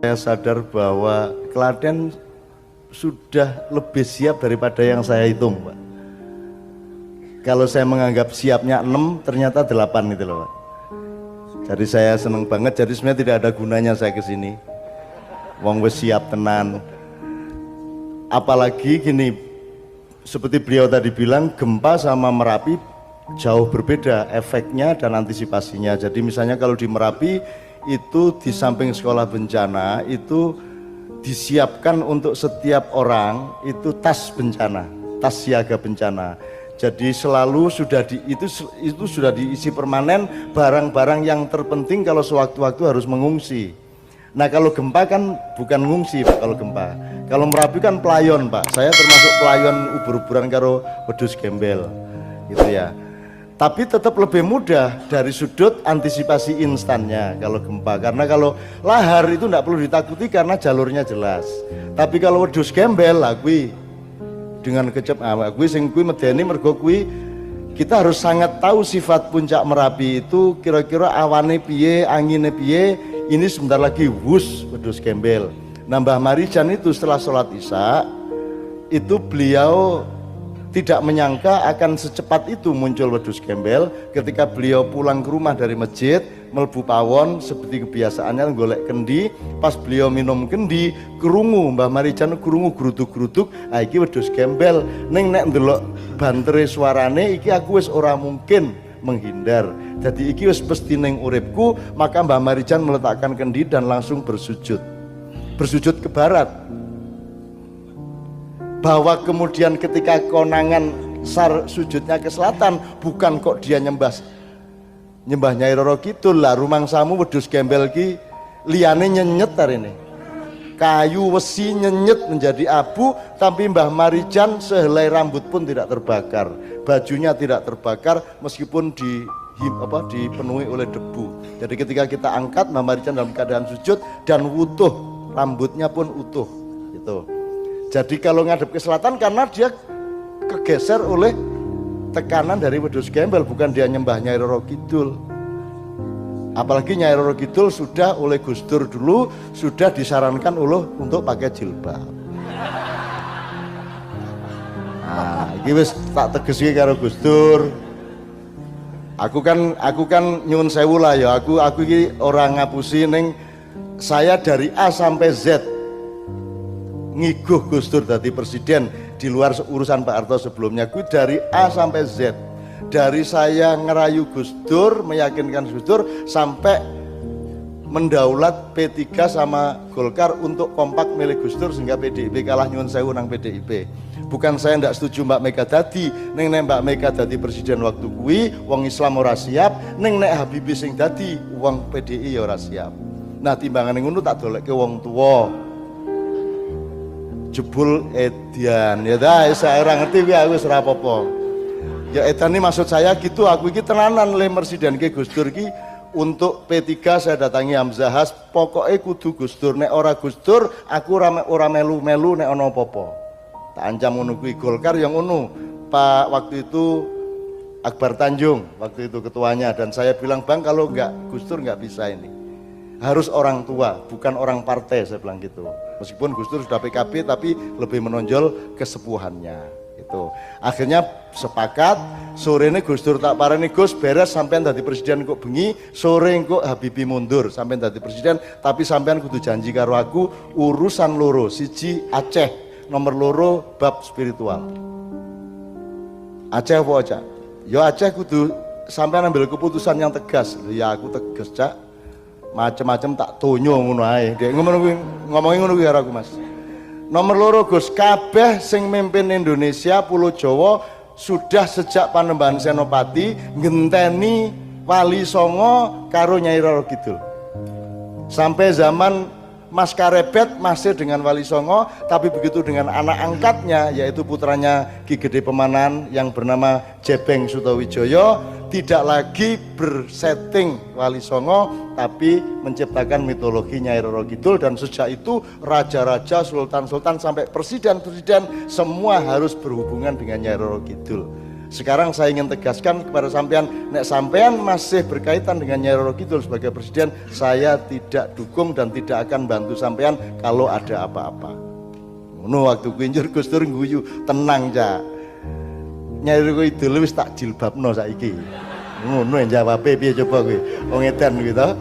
Saya sadar bahwa Klaten sudah lebih siap daripada yang saya hitung, Pak. Kalau saya menganggap siapnya 6, ternyata 8 gitu loh, Pak. Jadi saya seneng banget, jadi sebenarnya tidak ada gunanya saya kesini. Wong wis siap tenan. Apalagi gini, seperti beliau tadi bilang, gempa sama Merapi jauh berbeda efeknya dan antisipasinya. Jadi misalnya kalau di Merapi itu di samping sekolah bencana itu disiapkan untuk setiap orang itu tas bencana, tas siaga bencana. Jadi selalu sudah itu sudah diisi permanen barang-barang yang terpenting kalau sewaktu-waktu harus mengungsi. Nah kalau gempa kan bukan ngungsi, Pak. Kalau gempa, kalau Merapi kan pelayon, Pak. Saya termasuk pelayon ubur-uburan karo wedhus gembel gitu ya. Tapi tetap lebih mudah dari sudut antisipasi instannya kalau gempa, karena kalau lahar itu tidak perlu ditakuti karena jalurnya jelas. Tapi kalau wedhus gembel lah kuwi dengan kecep kuwi sing kuwi medeni mergo kuwi kita harus sangat tahu sifat puncak Merapi itu kira-kira awane piye, angine piye. Ini sebentar lagi wus wedhus gembel. Nambah Marijan itu setelah sholat Isya itu beliau tidak menyangka akan secepat itu muncul wedhus gembel. Ketika beliau pulang ke rumah dari masjid, mlebu pawon seperti kebiasaannya golek kendi. Pas beliau minum kendi, krungu Mbah Marijan krungu gruduk-gruduk, ah iki wedhus gembel. Ning nek ndelok bantere suarane iki aku wis ora mungkin menghindar. Jadi iki wis mesti ning uripku, maka Mbah Marijan meletakkan kendi dan langsung bersujud. Bersujud ke barat. Bahwa kemudian ketika konangan sujudnya ke selatan, bukan kok dia nyembah Nyai Roro Kidul lah, rumangsamu wedhus gembel ki liyane nyenyet ini. Kayu besi nyenyet menjadi abu, tapi Mbah Marijan sehelai rambut pun tidak terbakar, bajunya tidak terbakar meskipun dipenuhi oleh debu. Jadi ketika kita angkat Mbah Marijan dalam keadaan sujud dan utuh, rambutnya pun utuh gitu. Jadi kalau ngadep ke selatan karena dia kegeser oleh tekanan dari wedhus gembel, bukan dia nyembah Nyai Roro Kidul. Apalagi Nyai Roro Kidul sudah oleh Gus Dur dulu sudah disarankan untuk pakai jilbab. Nah, iki wis tak tegesi karo Gus Dur. Aku kan nyuwun sewu lah ya, aku iki orang ngapusi ning saya dari A sampai Z ngiguh Gus Dur dadi presiden di luar urusan Pak Harto sebelumnya. Gue dari A sampai Z, dari saya ngerayu Gus Dur, meyakinkan Gus Dur sampai mendaulat P3 sama Golkar untuk kompak milih Gus Dur sehingga PDIP kalah nyuwun sewu nang PDIP. Bukan saya ndak setuju Mbak Mega dadi, ning nek Mbak Mega dadi presiden waktu kuwi wong Islam ora siap, ning nek Habibie sing dadi wong PDI ya ora siap. Nah timbangane ngono tak dolekke wong tuwa. Jebul edian ya dah saya ora ngerti kuwi aku wis ora apa-apa. Ya edan ini maksud saya gitu, aku iki tenanan le presiden ke Gus Dur ki untuk P3 saya datangi Hamzah Has, pokoknya kudu Gus Dur, nek ora Gus Dur aku ora melu-melu nek ana apa-apa. Tak ancam ngono kuwi. Golkar yang ngono. Pak waktu itu Akbar Tanjung waktu itu ketuanya, dan saya bilang Bang kalau enggak Gus Dur enggak bisa ini. Harus orang tua, bukan orang partai, saya bilang gitu. Meskipun Gus Dur sudah PKB tapi lebih menonjol kesepuhannya itu. Akhirnya sepakat, sore ini Gus Dur tak parani Gus beres sampean dadi presiden kok bengi, sore kok Habibie mundur sampean dadi presiden, tapi sampean kudu janji karo aku urusan loro, siji Aceh, nomor loro bab spiritual. Aceh apa Cak? Ya Aceh kudu sampean ambil keputusan yang tegas. Ya aku tegas Cak. Macem-macem tak tonyo ngono ae. Dek ngomongin ngono kuwi karo aku Mas. Nomor loro Gus, kabeh sing mimpin Indonesia Pulau Jawa sudah sejak Panembahan Senopati ngenteni Wali Songo karo Nyai Roro Kidul. Sampai zaman Mas Karebet masih dengan Wali Songo, tapi begitu dengan anak angkatnya yaitu putranya Ki Gede Pemanan yang bernama Jebeng Sutawijoyo, tidak lagi bersetting Wali Songo tapi menciptakan mitologi Nyai Roro Kidul, dan sejak itu raja-raja, sultan-sultan sampai presiden-presiden semua harus berhubungan dengan Nyai Roro Kidul. Sekarang saya ingin tegaskan kepada sampean, nek sampean masih berkaitan dengan Nyai Roro Kidul sebagai presiden, saya tidak dukung dan tidak akan bantu sampean kalau ada apa-apa. Ngono waktu kunjur Gus Dur guyu, tenang ja. Nyai Roro Kidul wis tak jilbabno saiki. Ngono jawabe piye coba kowe? Wong edan gitu.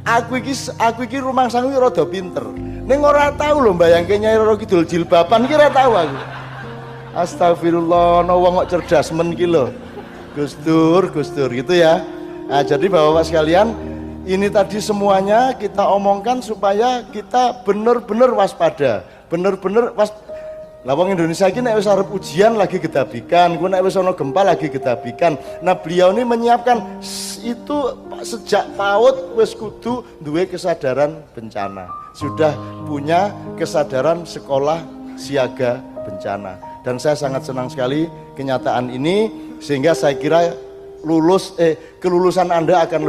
Aku iki rumangsang iki rada pinter. Ning ora tau lho mbayangke Nyai Roro Kidul jilbaban iki ora tau aku. Astagfirullah, no wong kok cerdas men ki lho. Gus Dur gitu ya. Nah, jadi Bapak-bapak sekalian, ini tadi semuanya kita omongkan supaya kita benar-benar waspada, benar-benar lah wong Indonesia iki nek wis arep ujian lagi gedabikan, ku nek wis ana gempa lagi gedabikan. Nah, beliau ini menyiapkan itu sejak PAUD wis kudu duwe kesadaran bencana. Sudah punya kesadaran sekolah siaga bencana. Dan saya sangat senang sekali kenyataan ini, sehingga saya kira kelulusan Anda akan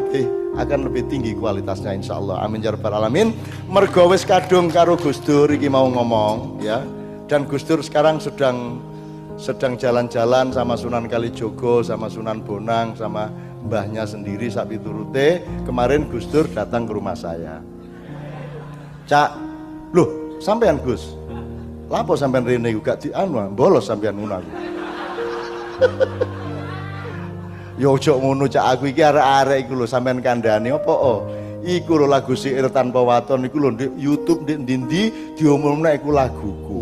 lebih tinggi kualitasnya insyaallah. Amin ya rabbal alamin. Mergo wis kadung karo Gus Dur iki mau ngomong ya. Dan Gus Dur sekarang sedang jalan-jalan sama Sunan Kalijogo, sama Sunan Bonang, sama mbahnya sendiri sak piturute. Kemarin Gus Dur datang ke rumah saya. Cak, loh sampean Gus? Lapo sampean rene juga di bolos sampean ngono aku. Ya ojo ngono Cak, aku iki arek-arek iku lho sampean kandhane apa iku lho lagu Syair Tanpa Waton iku lho di YouTube ndi diumumno iku laguku.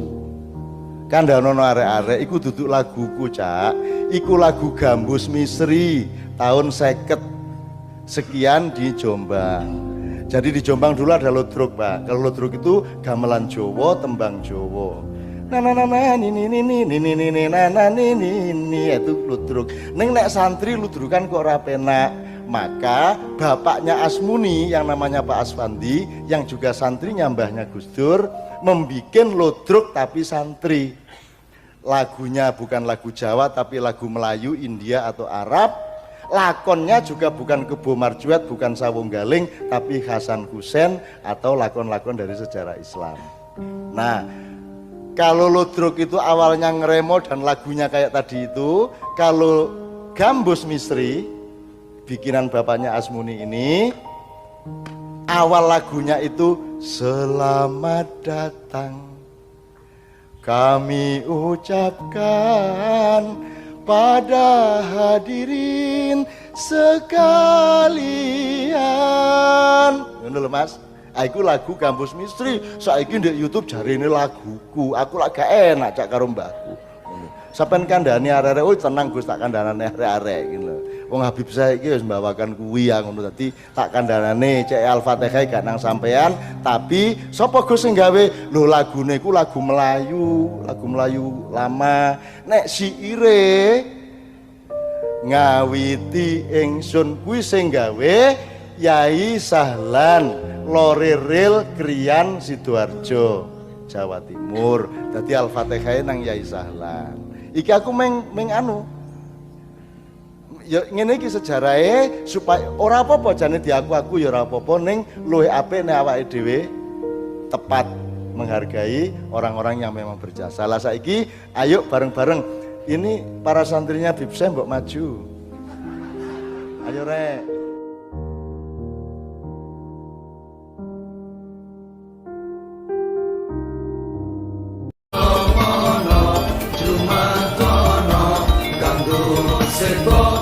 Kandhanono arek-arek iku duduk laguku Cak, iku lagu Gambus Misri tahun 50 sekian di Jombang. Jadi di Jombang dulu ada Ludruk Pak. Kalau Ludruk itu gamelan Jawa, tembang Jawa. Itu Ludruk. Neng nek santri ludrukan kok ora penak. Maka bapaknya Asmuni yang namanya Pak Asfandi, yang juga santrinya mbahnya Gus Dur, membikin Ludruk tapi santri. Lagunya bukan lagu Jawa tapi lagu Melayu, India atau Arab. Lakonnya juga bukan Kebo Marjuat, bukan Sawung Galing, tapi Hasan Hussein atau lakon-lakon dari sejarah Islam. Nah, kalau Ludruk itu awalnya ngeremo dan lagunya kayak tadi itu, kalau Gambus Misri, bikinan bapaknya Asmuni ini, awal lagunya itu selamat datang kami ucapkan pada hadirin sekalian. Ngono lho Mas. Aku lagu Gambus Misri. Saiki ndek YouTube jarine laguku. Aku lak gak enak cak karo mbahku. Ngono. Sampeyan kandhani arek-arek, "Oh tenang Gus, tak kandhanane arek-arek." Ngono. Wong Habib saya iki wis mbawakan kuwi ya ngono. Dadi tak kandhanane cek Al-Fatihah gak nang sampean, tapi sapa Gus sing gawe? Lho lagune iku lagu Melayu lama. Nek siire ngawiti ingsun kuwi sing gawe Yai Sahlan Loriril Krian Sidoarjo Jawa Timur. Dadi Al-Fatihah nang Yai Sahlan. Iki aku meng anu ya ngene iki sejarahe supaya ora apa-apa jane diaku-aku ya ora apa-apa ning luwih apik nek awake dhewe tepat menghargai orang-orang yang memang berjasa. Lah saiki ayo bareng-bareng ini para santrinya Bibseh mbok maju. Ayo rek. Jumat kono kanggo sebo